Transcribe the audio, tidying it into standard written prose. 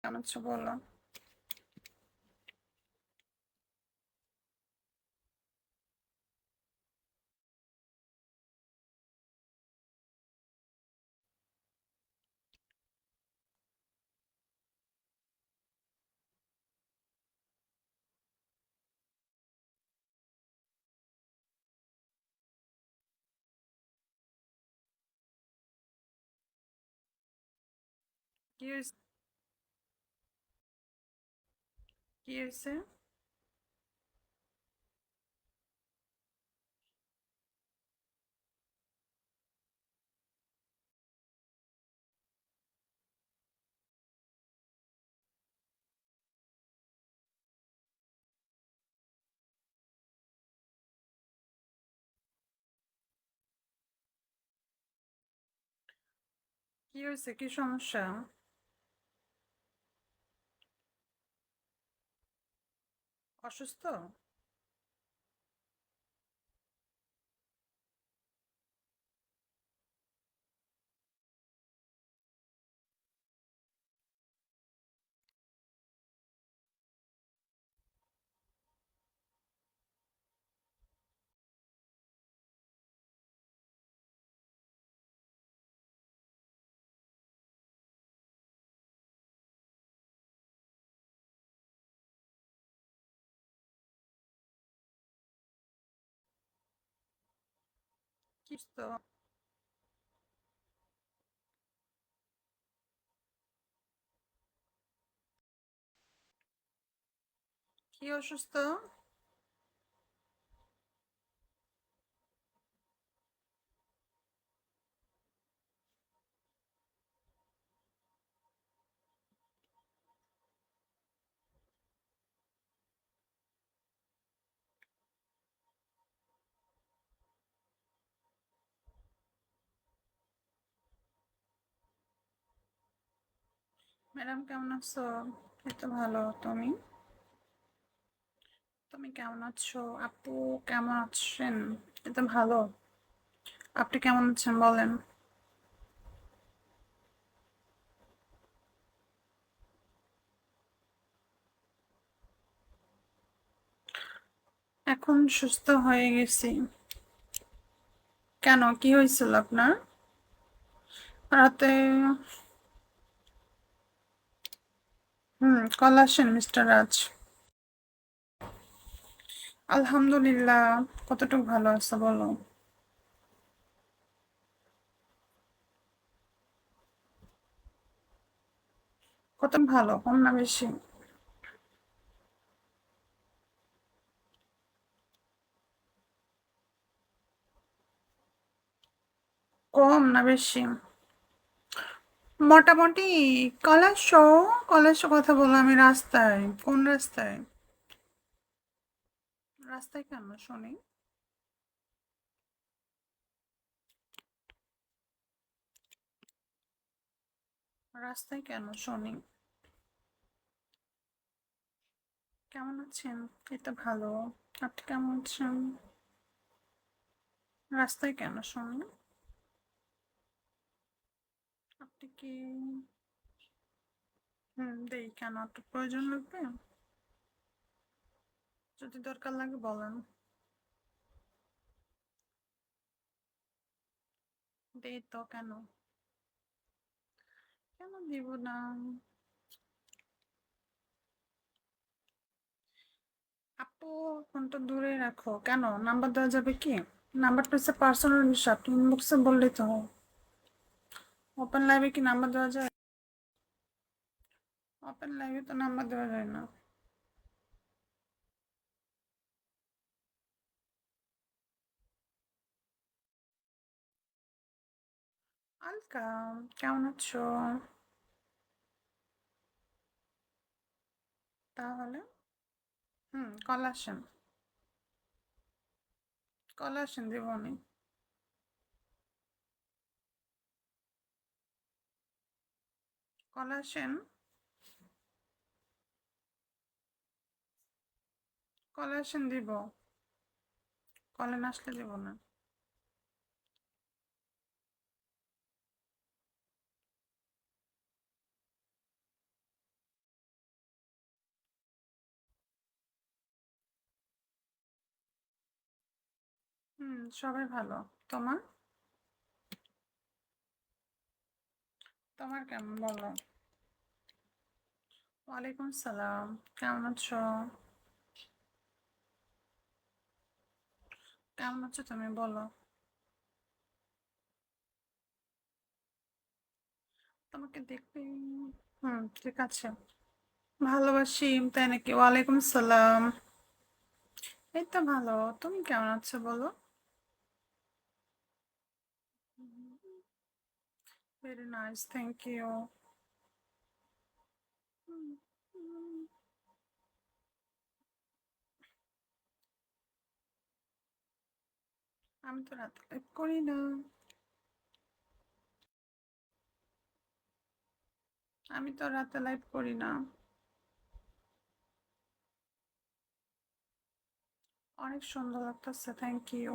কেমন আছো বলো। কি হয়েছে? কি হয়েছে? কি হয়েছে? কি সমস্যা? অসুস্থ? কি তো? কি অসুস্থ? ম্যাডাম কেমন আছো? এই তো ভালো। তুমি? তুমি কেমন আছো? আপু কেমন আছেন? এই তো ভালো। আপনি কেমন আছেন বলেন। এখন সুস্থ হয়ে গেছি। কেন, কি হয়েছিল আপনার? রাতে? কল আসেন মিস্টার রাজ। আলহামদুলিল্লাহ। কতটুকু ভালো আছে বলো। কত ভালো, কম না বেশি? কম না বেশি? মোটামুটি। কলেজ কলেজ কথা বলো, আমি রাস্তায়। কোন রাস্তায়? রাস্তায় কেন শুনি? রাস্তায় কেন শুনি? কেমন আছেন? এই তো ভালো। আপনি কেমন আছেন? রাস্তায় কেন শুনি? আপনি কি? দেই কেন, আপনার প্রয়োজন লাগবে? যদি দরকার লাগে বলেন। দেই তো, কেন? কেন দিব না? আপু, ফোনটা দূরে রাখো। কেন, নাম্বার দেওয়া যাবে কি? নাম্বারটা হচ্ছে পার্সোনাল বিষয়, আপনি ইনবক্সে বললেই তো হয়। ওপেন লাইভে কি নাম্বার দেওয়া যায়? ওপেন লাইভে তো নাম্বার দেওয়া যায় না। আলকা, কেমন আছো? তাহলে কল আসেন। কল আসেন, দিবনি। কল আসেন। কল আসেন, দিব। কলে না আসলে দিব না। সবাই ভালো। তোমার তোমার কেমন বলো? ওয়ালাইকুম সালাম। কেমন আছো? কেমন আছো তুমি বলো? তোমাকে দেখতে। ঠিক আছে। ভালোবাসি। তাই নাকি? ওয়ালাইকুম সালাম। এই তো ভালো। তুমি কেমন আছো বলো? Very nice, thank you. আমি তো রাতে লাইভ করি না। আমি তো রাতে লাইভ করি না। অনেক সুন্দর লাগতেছে, থ্যাংক ইউ।